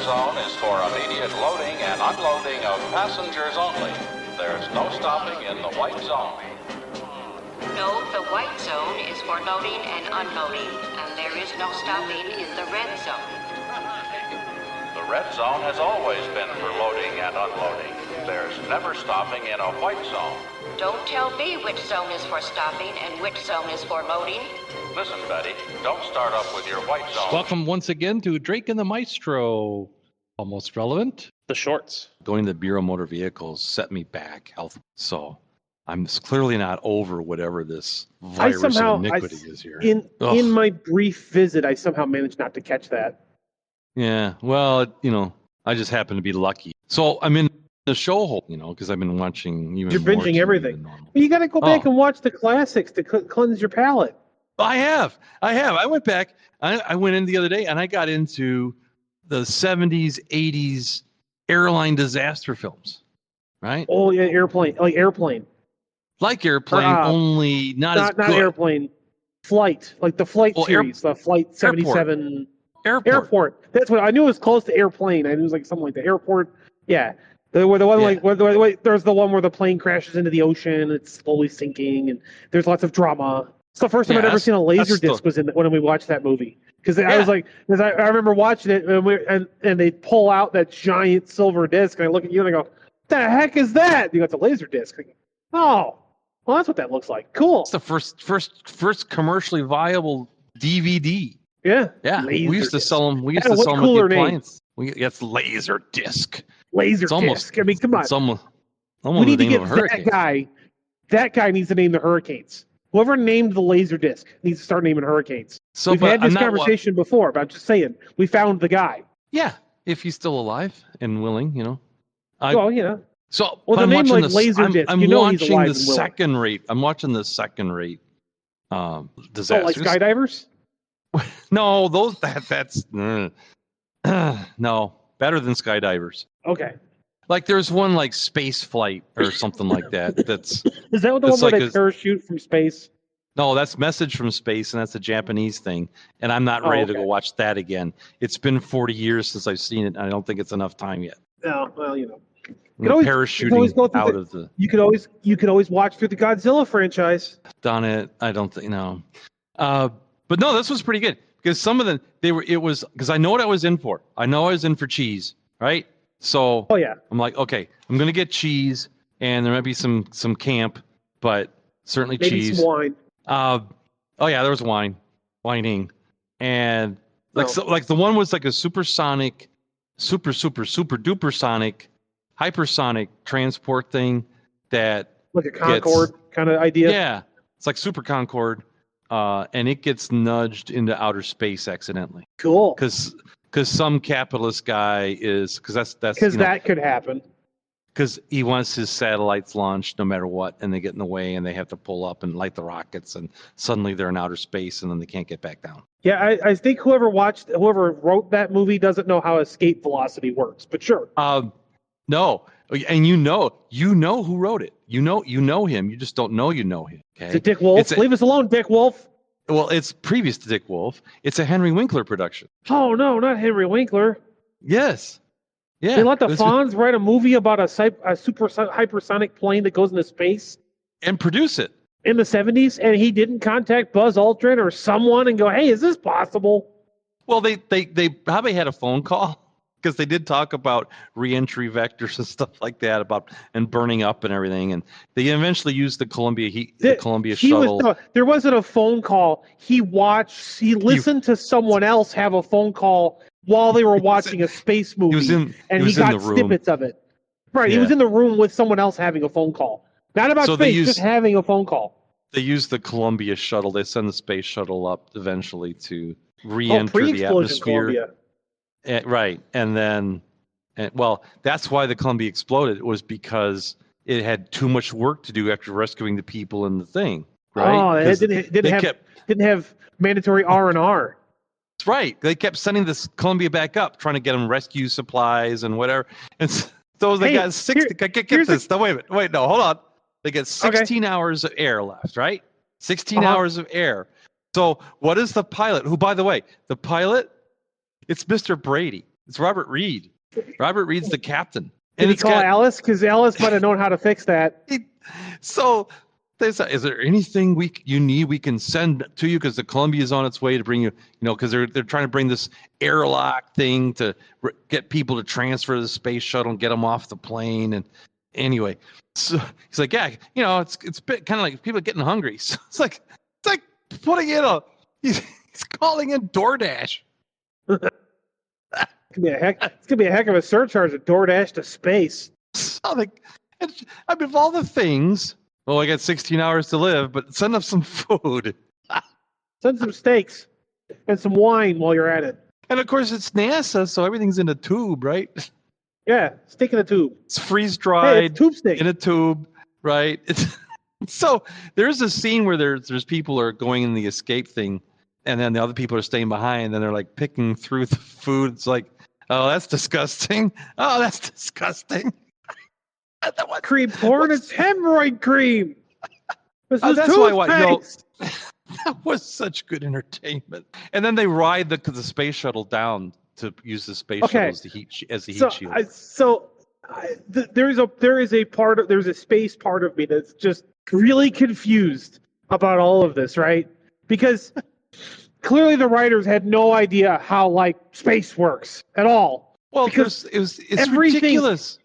zone is for immediate loading and unloading of passengers only. There's no stopping in the white zone. No, the white zone is for loading and unloading, and there is no stopping in the red zone. The red zone has always been for loading and unloading. There's never stopping in a white zone. Don't tell me which zone is for stopping and which zone is for loading. Listen, Betty, don't start up with your white zone. Welcome once again to Drake and the Maestro. Almost relevant. The shorts. Going to the Bureau of Motor Vehicles set me back health. So I'm clearly not over whatever this virus of iniquity is here. In my brief visit, I somehow managed not to catch that. Yeah, well, I just happen to be lucky. So I'm in the show hole, because I've been watching even You're more binging TV everything. than normal. You got to go back and watch the classics to cleanse your palate. I have. I went back. I went in the other day and I got into the 70s, 80s airline disaster films, right? Oh, yeah, Airplane. Like Airplane, only not as good. Not Airplane. Flight. Like the Flight series. The Flight 77. Airport. That's what I knew. It was close to Airplane. I knew it was like something like the Airport. Yeah. The one there's the one where the plane crashes into the ocean. It's slowly sinking, and there's lots of drama. It's the first time I'd ever seen a laser disc was when we watched that movie. Because I was like, I remember watching it, and they pull out that giant silver disc, and I look at you and I go, "What the heck is that?" And you go, "It's a laser disc." Go, oh, well, that's what that looks like. Cool. It's the first commercially viable DVD. Yeah. We used to sell them. We used to sell them with the appliance. It's laser disc. Laser disc. I mean, come on. It's almost we need to get that guy. That guy needs to name the hurricanes. Whoever named the laser disc needs to start naming hurricanes. So, we've had this conversation before, but I'm just saying, we found the guy. Yeah, if he's still alive and willing, So, the name like laser disc. I'm watching the second rate. I'm watching the second rate disasters. Oh, like skydivers? No, that's no better than skydivers. Okay. Like there's one like space flight or something like that. That's is that the one where they parachute from space? No, that's Message from Space, and that's a Japanese thing. And I'm not ready to go watch that again. It's been 40 years since I've seen it, and I don't think it's enough time yet. No, well, parachuting out of the. You could always watch through the Godzilla franchise. Done it. I don't think no. But no, this was pretty good because some of them because I know what I was in for. I know I was in for cheese, right? So I'm like, okay, I'm gonna get cheese, and there might be some camp, but certainly maybe cheese. Some wine. There was whining, and the one was like a supersonic, super duper sonic, hypersonic transport thing that like a Concorde kind of idea. Yeah, it's like Super Concorde. And it gets nudged into outer space accidentally. Cool. Because some capitalist guy that's because that could happen. Because he wants his satellites launched no matter what, and they get in the way, and they have to pull up and light the rockets, and suddenly they're in outer space, and then they can't get back down. Yeah, I think whoever wrote that movie doesn't know how escape velocity works, but sure. No, and you know who wrote it. You know him. You just don't know you know him. Okay. Is it Dick Wolf? Leave us alone, Dick Wolf. Well, it's previous to Dick Wolf. It's a Henry Winkler production. Oh no, not Henry Winkler. Yes. Yeah. They let the Fonz write a movie about a super hypersonic plane that goes into space and produce it in the 70s, and he didn't contact Buzz Aldrin or someone and go, "Hey, is this possible?" Well, they probably had a phone call. Because they did talk about re-entry vectors and stuff like that and burning up and everything, and they eventually used the Columbia shuttle. There wasn't a phone call. He listened to someone else have a phone call while they were watching a space movie, he got snippets of it. Right, yeah. He was in the room with someone else having a phone call, not about space, just having a phone call. They used the Columbia shuttle. They send the space shuttle up eventually to re-enter the atmosphere. Columbia. Right, that's why the Columbia exploded. It was because it had too much work to do after rescuing the people in the thing. Right? Oh, it didn't have mandatory R&R. That's right. They kept sending this Columbia back up, trying to get them rescue supplies and whatever. And so they got 60. Get this. No, wait, no, hold on. They get 16 hours of air left, right? 16 hours of air. So what is the pilot? Who, by the way, the pilot. It's Mr. Brady. It's Robert Reed. Robert Reed's the captain. Did he call Alice? Because Alice might have known how to fix that. So they said, is there anything you need we can send to you? Because the Columbia is on its way to bring you, because they're trying to bring this airlock thing to get people to transfer the space shuttle and get them off the plane. And anyway, so he's like, yeah, it's kind of like people getting hungry. So it's like putting in he's calling in DoorDash. It's gonna be a heck of a surcharge of DoorDash to space. So of all the things, I got 16 hours to live, but send up some food. Send some steaks and some wine while you're at it. And of course, it's NASA, so everything's in a tube, right? Yeah, steak in a tube. It's freeze dried. Hey, it's tube steak in a tube, right? So there's a scene where there's people are going in the escape thing, and then the other people are staying behind, and they're like picking through the food. It's like, oh, that's disgusting. Oh, that's disgusting. Cream corn, it's hemorrhoid cream. This is that's why that was such good entertainment. And then they ride the space shuttle down to use the space shuttle as the heat shield. There's a space part of me that's just really confused about all of this, right? Because clearly the writers had no idea how space works at all. Well, because it's ridiculous.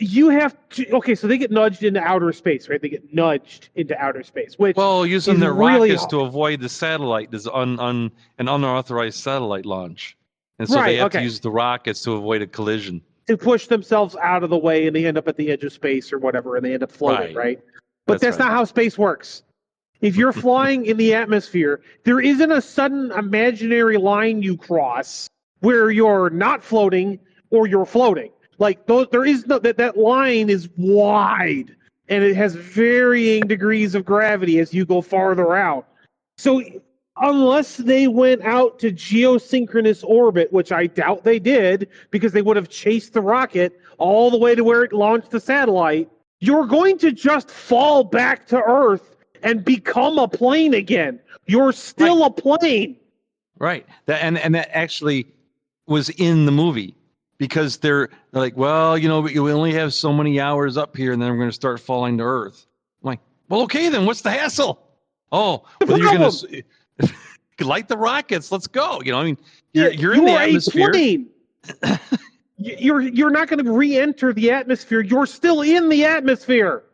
You have to, so they get nudged into outer space, right? They get nudged into outer space, which using their rockets to avoid the satellite is an unauthorized satellite launch, and so they have to use the rockets to avoid a collision to push themselves out of the way, and they end up at the edge of space or whatever, and they end up floating, right? But that's not how space works. If you're flying in the atmosphere, there isn't a sudden imaginary line you cross where you're not floating or you're floating. There is no that line is wide, and it has varying degrees of gravity as you go farther out. So unless they went out to geosynchronous orbit, which I doubt they did, because they would have chased the rocket all the way to where it launched the satellite, you're going to just fall back to Earth and become a plane again. You're still a plane. Right. And that actually was in the movie. Because they're like, well, we only have so many hours up here, and then we're going to start falling to Earth. I'm like, well, okay, then what's the hassle? Oh, well, you're going to light the rockets. Let's go. You're in the atmosphere. You're not going to re-enter the atmosphere. You're still in the atmosphere.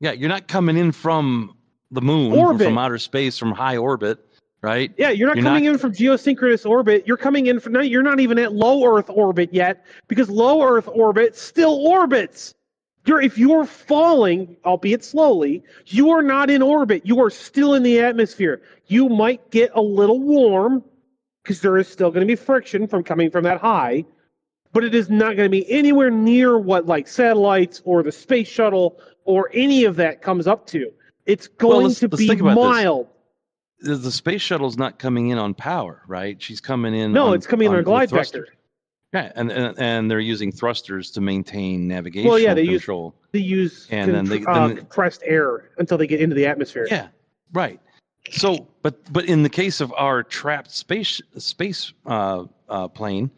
Yeah, you're not coming in from the moon, from outer space, from high orbit. Right? Yeah, you're not coming in from geosynchronous orbit. You're coming in from you're not even at low Earth orbit yet, because low Earth orbit still orbits. If you're falling, albeit slowly, you are not in orbit. You are still in the atmosphere. You might get a little warm because there is still going to be friction from coming from that high, but it is not going to be anywhere near what satellites or the space shuttle or any of that comes up to. It's going to be mild. The space shuttle's not coming in on power, right? She's coming in. No, it's coming in on a glide vector. Yeah, and they're using thrusters to maintain navigation control. They use compressed air until they get into the atmosphere. Yeah, right. So, but in the case of our trapped space plane,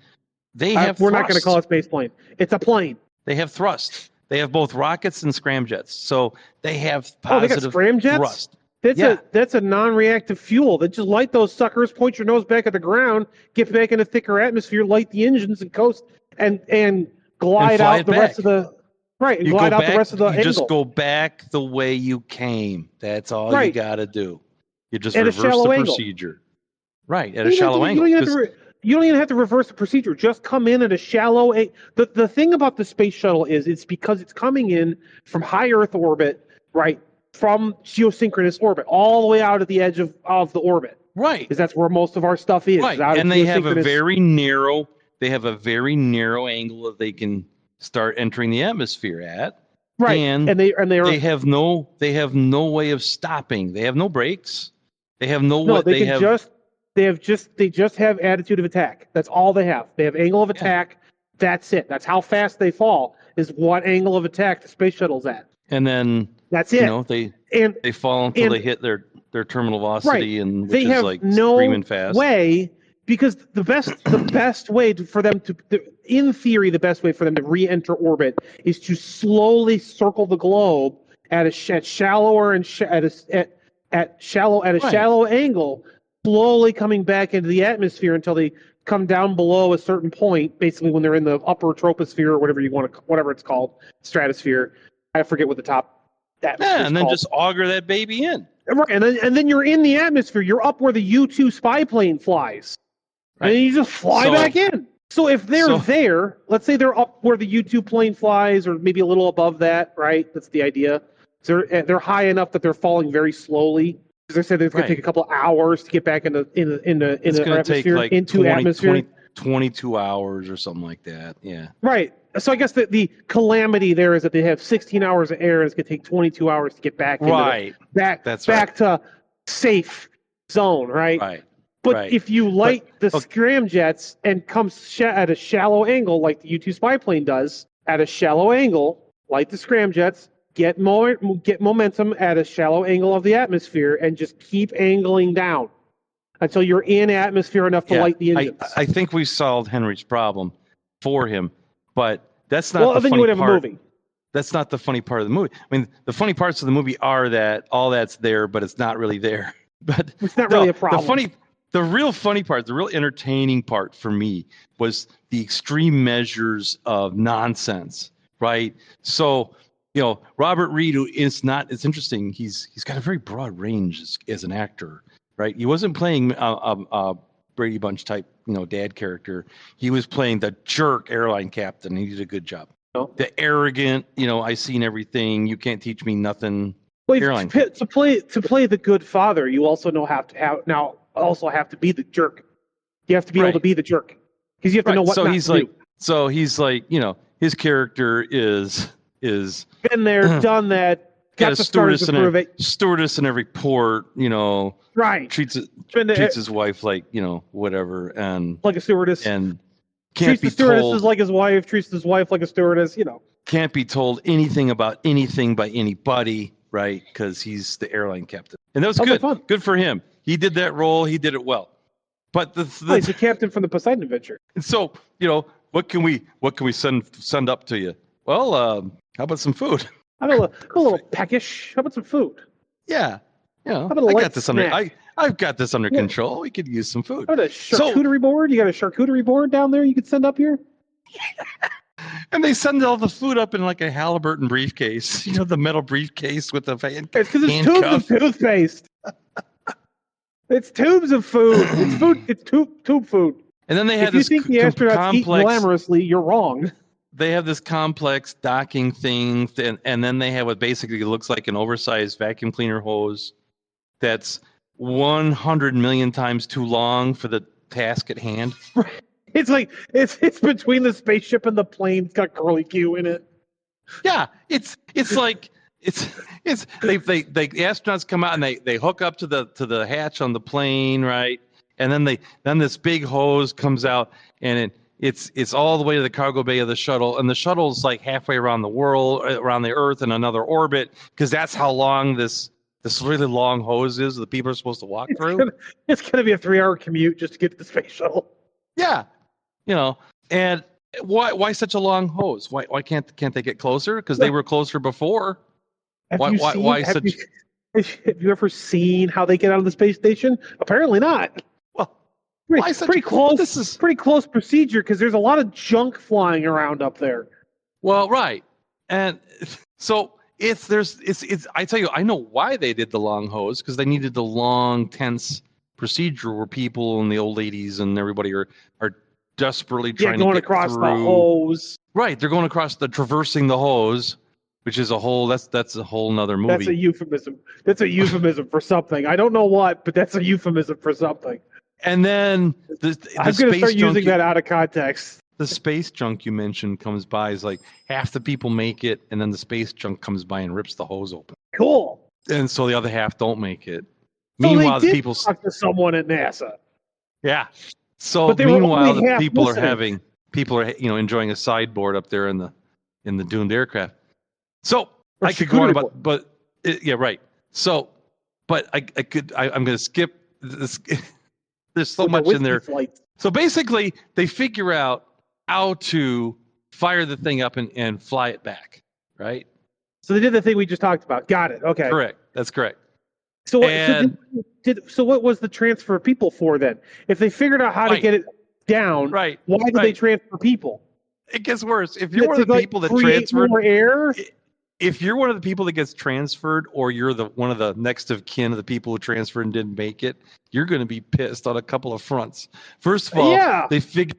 they have. We're not going to call it space plane. It's a plane. They have thrust. They have both rockets and scramjets. So they have positive they got scramjets? Thrust. That's a non-reactive fuel. That just light those suckers, point your nose back at the ground, get back in a thicker atmosphere, light the engines, and coast and glide out the rest of the and glide out the rest of the angle. Just go back the way you came. That's all you got to do. You just reverse the procedure. Right, at a shallow angle. You don't even have to reverse the procedure. Just come in at a shallow angle. The thing about the space shuttle is it's because it's coming in from high Earth orbit, right? From geosynchronous orbit all the way out at the edge of the orbit, right? Because that's where most of our stuff is. Right, and they have a very narrow angle that they can start entering the atmosphere at. Right, and they have no way of stopping. They have no brakes. They have they just have attitude of attack. That's all they have. They have angle of attack. Yeah. That's it. That's how fast they fall. Is what angle of attack the space shuttle's at. And then that's it. They fall until they hit their terminal velocity, and which they is have screaming fast. Way, because the best way for them to in theory, the best way for them to re-enter orbit is to slowly circle the globe at shallower and shallow angle, slowly coming back into the atmosphere until they come down below a certain point. Basically, when they're in the upper troposphere or whatever it's called, stratosphere. I forget what the top atmosphere is and then called. just auger that baby in. Right, and then you're in the atmosphere. You're up where the U-2 spy plane flies, and then you just fly back in. So if they're there, let's say they're up where the U-2 plane flies, or maybe a little above that, right? That's the idea. So they're high enough that they're falling very slowly. As I said, it's going to take a couple of hours to get back into atmosphere, like into atmosphere. 22 hours or something like that. Yeah. Right. So I guess the calamity there is that they have 16 hours of air, and it's going to take 22 hours to get back back to safe zone, right? Right. But if you light the scramjets and come at a shallow angle, like the U-2 spy plane does, at a shallow angle, light the scramjets, get momentum at a shallow angle of the atmosphere, and just keep angling down until you're in atmosphere enough to light the engines. I think we solved Henry's problem for him, but that's not the then funny you would have part. a movie. That's not the funny part of the movie. I mean, the funny parts of the movie are that all that's there, but it's not really there. But it's not really a problem. The real funny part, the real entertaining part for me was the extreme measures of nonsense, right? So, Robert Reed, it's interesting. He's got a very broad range as an actor, right? He wasn't playing Brady Bunch type, dad character. He was playing the jerk airline captain. He did a good job. Oh. The arrogant, I seen everything. You can't teach me nothing. Well, to play the good father, you also have to be the jerk. You have to be able to be the jerk because you have to know what not to do. So he's like, his character is been there, done that. Got the stewardess in every port, right? Treats his wife like whatever, and like a stewardess, and treats the stewardess like his wife, treats his wife like a stewardess. Can't be told anything about anything by anybody, right? Because he's the airline captain, and that was good. Fun. Good for him. He did that role. He did it well. But he's the captain from the Poseidon Adventure. And so, what can we send up to you? Well, how about some food? I'm a little peckish. How about some food? Yeah. How about I've got this under control. We could use some food. How about a charcuterie board? You got a charcuterie board down there you could send up here? And they send all the food up in like a Halliburton briefcase. The metal briefcase with the fan. It's because it's tubes of toothpaste. It's tubes of food. It's food. It's tube food. And then they had this. If you think the astronauts eat glamorously, you're wrong. They have this complex docking thing, and then they have what basically looks like an oversized vacuum cleaner hose that's 100 million times too long for the task at hand. It's like it's between the spaceship and the plane. It's got curly Q in it. Yeah, it's like the astronauts come out and they hook up to the hatch on the plane, right? And then this big hose comes out and it's all the way to the cargo bay of the shuttle, and the shuttle's like halfway around the world, around the Earth in another orbit, because that's how long this really long hose is that people are supposed to walk through. It's gonna be a 3-hour commute just to get to the space shuttle. Yeah, and why such a long hose? Why can't they get closer? Because they were closer before. Have you ever seen how they get out of the space station? Apparently not. Pretty close. This is pretty close procedure because there's a lot of junk flying around up there. Well, right, and so it's. I tell you, I know why they did the long hose, because they needed the long, tense procedure where people and the old ladies and everybody are desperately trying to get across through. The hose. Right, they're going across traversing the hose, which is a whole. That's a whole nother movie. That's a euphemism. That's a euphemism for something. I don't know what, but that's a euphemism for something. And then I'm going to start using that out of context. The space junk you mentioned comes by, is like half the people make it, and then the space junk comes by and rips the hose open. Cool. And so the other half don't make it. So meanwhile, the people talk to someone at NASA. Yeah. So meanwhile, the people are enjoying a sideboard up there in the doomed aircraft. So I could go on about, but yeah, right. So, but I'm going to skip this. There's so much in there. So basically, they figure out how to fire the thing up and fly it back, right? So they did the thing we just talked about. Got it. Okay. Correct. That's correct. So what was the transfer of people for then? If they figured out how to get it down, why did they transfer people? It gets worse. If you're one of the people that transferred more air, if you're one of the people that gets transferred, or you're one of the next of kin of the people who transferred and didn't make it, you're going to be pissed on a couple of fronts. First of all, they figure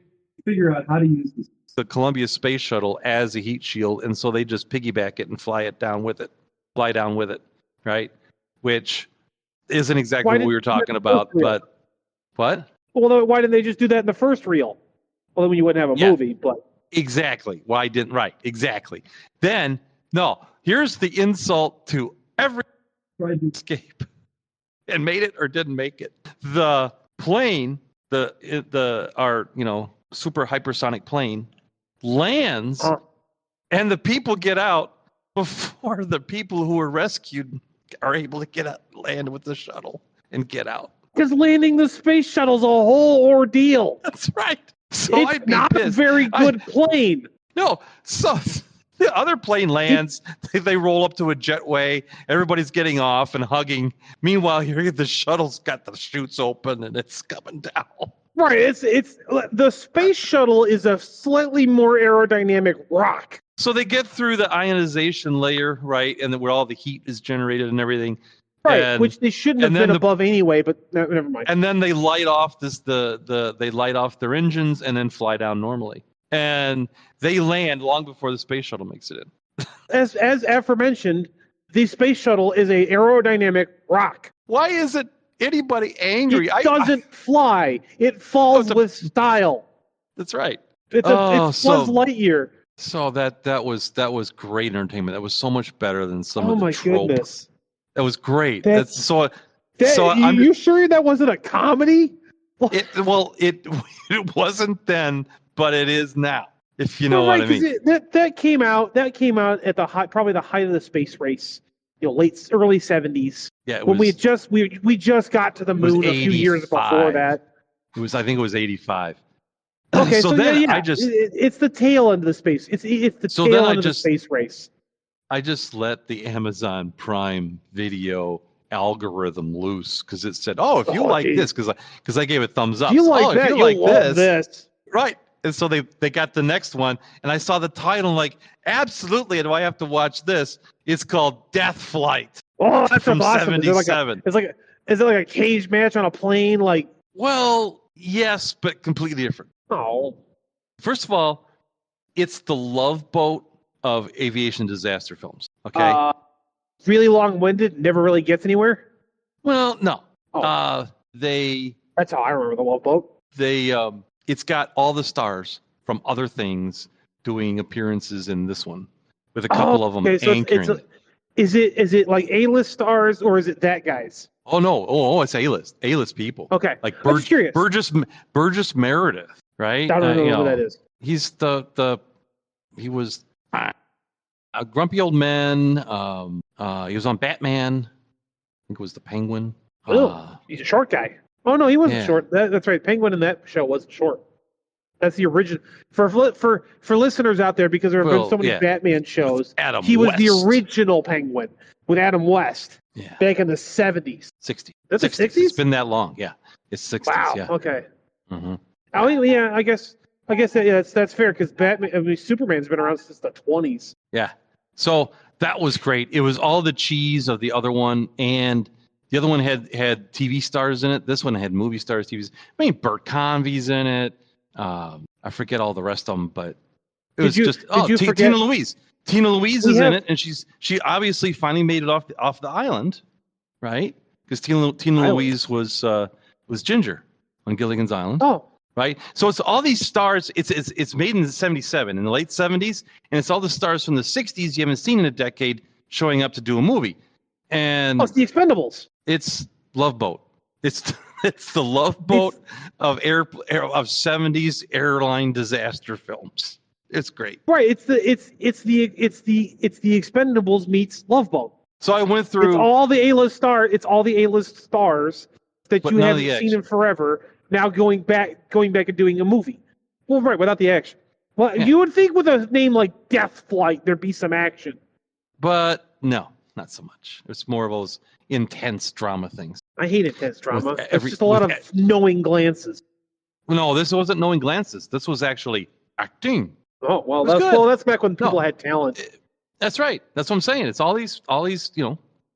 out how to use the Columbia Space Shuttle as a heat shield, and so they just piggyback it and fly down with it, right? Which isn't exactly what we were talking about, but what? Well, why didn't they just do that in the first reel? Well, then you wouldn't have a movie, but exactly. Why didn't? Right, exactly. Then no, here's the insult to every tried to escape and made it or didn't make it. The plane, our super hypersonic plane lands, and the people get out before the people who were rescued are able to land with the shuttle and get out. Because landing the space shuttle's a whole ordeal. That's right. So it's not a very good plane. No. So the other plane lands. They roll up to a jetway. Everybody's getting off and hugging. Meanwhile, the shuttle's got the chutes open and it's coming down. Right. It's the space shuttle is a slightly more aerodynamic rock. So they get through the ionization layer, right, and where all the heat is generated and everything. Right, which they shouldn't have been above anyway, but never mind. And then they light off they light off their engines and then fly down normally. And they land long before the space shuttle makes it in. As aforementioned, the space shuttle is a aerodynamic rock. Why isn't anybody angry? It doesn't fly. It falls with style. That's right. It's Buzz Lightyear. So that was great entertainment. That was so much better than some of the trope. Goodness. That was great. You sure that wasn't a comedy? It wasn't then, but it is now. If you know what I mean. That came out at probably the height of the space race. Early 70s. Yeah, when we just got to the moon a few years before that. I think it was 85. Okay, so then it's the tail end of the space. It's the tail end of the space race. I just let the Amazon Prime Video algorithm loose because it said, "Oh, if you like this," because I gave it thumbs up. If you like that, you'll love this. Right? And so they got the next one, and I saw the title, like, absolutely. Do I have to watch this? It's called Death Flight. Oh, that's from awesome. '77. Is it like a cage match on a plane? Like, well, yes, but completely different. Oh, first of all, it's the Love Boat of aviation disaster films. Okay, really long-winded, never really gets anywhere. Well, no. That's how I remember the Love Boat. It's got all the stars from other things doing appearances in this one, with a couple of them anchoring. Is it like A-list stars or is it that guys? Oh no! It's A-list people. Okay, like Burgess Meredith, right? I don't know who that is. He's he was a grumpy old man. He was on Batman. I think it was the Penguin. He's a short guy. Oh no, he wasn't short. That's right. Penguin in that show wasn't short. That's the original. For listeners out there, because there have been so many Batman shows, he was the original Penguin with Adam West. Yeah. Back in the 70s. 60s. That's the 60s? It's been that long. Yeah. It's 60s. Wow. Yeah. Okay. Mm-hmm. I guess that's fair because Superman's been around since the 20s. Yeah. So that was great. It was all the cheese of the other one, and the other one had TV stars in it. This one had movie stars, TVs. I mean, Bert Convey's in it. I forget all the rest of them, but it was Tina Louise. Tina Louise is in it, and she obviously finally made it off the island, right? Because Tina Louise was Ginger on Gilligan's Island. Oh, right. So it's all these stars. It's made in '77, in the late '70s, and it's all the stars from the '60s you haven't seen in a decade showing up to do a movie. And it's the Expendables. It's Love Boat. It's the Love Boat of 70s airline disaster films. It's great. Right. It's the Expendables meets Love Boat. So I went through. It's all the A-list stars that you haven't seen in forever. Now going back and doing a movie. Well, right, without the action. Well, you would think with a name like Death Flight, there'd be some action. But no, not so much. It's more of those intense drama things. I hate intense drama. It's just a lot of knowing glances. No, this wasn't knowing glances. This was actually acting. Oh, well, that's back when people had talent. That's right. That's what I'm saying. It's all these,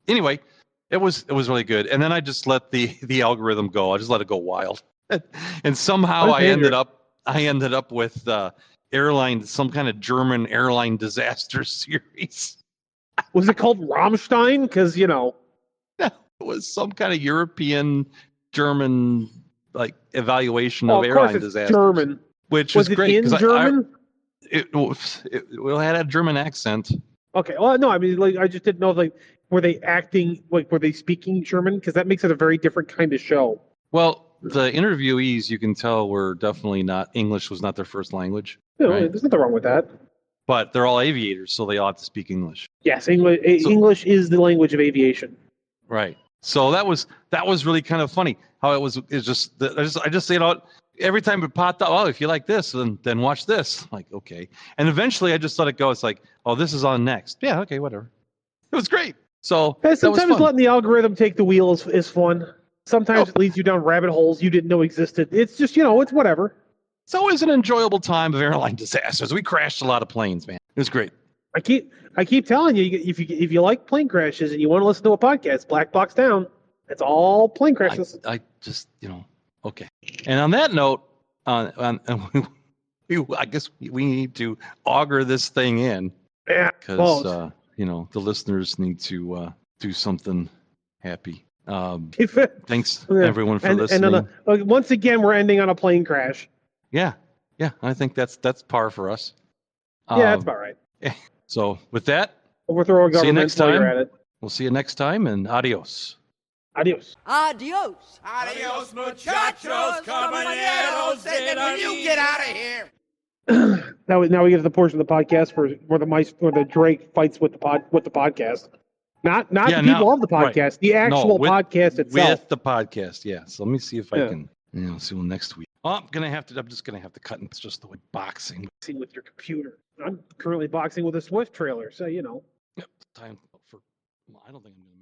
anyway, it was really good. And then I just let the algorithm go. I just let it go wild. And somehow I ended up with some kind of German airline disaster series. Was it called Rammstein? Because, it was some kind of European German evaluation of airline disasters. German. Which was great. Was it in German? It had a German accent. Okay. Well, no, I mean, I just didn't know, were they acting, were they speaking German? Because that makes it a very different kind of show. Well, the interviewees, you can tell, were definitely not, English was not their first language. No, right? There's nothing wrong with that. But they're all aviators, so they ought to speak English. Yes, English is the language of aviation. Right. So that was really kind of funny how I just every time it popped up, oh, if you like this, then watch this. Like, okay. And eventually I just let it go. It's like, oh, this is on next. Yeah, okay, whatever. It was great. So sometimes letting the algorithm take the wheel is fun. Sometimes it leads you down rabbit holes you didn't know existed. It's just, it's whatever. It's always an enjoyable time of airline disasters. We crashed a lot of planes, man. It was great. I keep telling you, if you like plane crashes and you want to listen to a podcast, Black Box Down. It's all plane crashes. I just, okay. And on that note, I guess we need to auger this thing in. Yeah. Because, the listeners need to do something happy. Thanks, everyone, for listening. And once again, we're ending on a plane crash. Yeah. I think that's par for us. Yeah, that's about right. So with that, overthrow a government. See you next time. You're at it. We'll see you next time, and adios. Adios. Adios. Adios, muchachos, compañeros. When you get out of here. Now we get to the portion of the podcast where the Drake fights with the podcast. Not the people of the podcast, right. The actual podcast itself. With the podcast, yeah. So let me see if I can. See you next week. Oh, I'm just gonna have to cut. It's just the way boxing. With your computer. I'm currently boxing with a Swift trailer, so Yep. Time for. I don't think I'm gonna.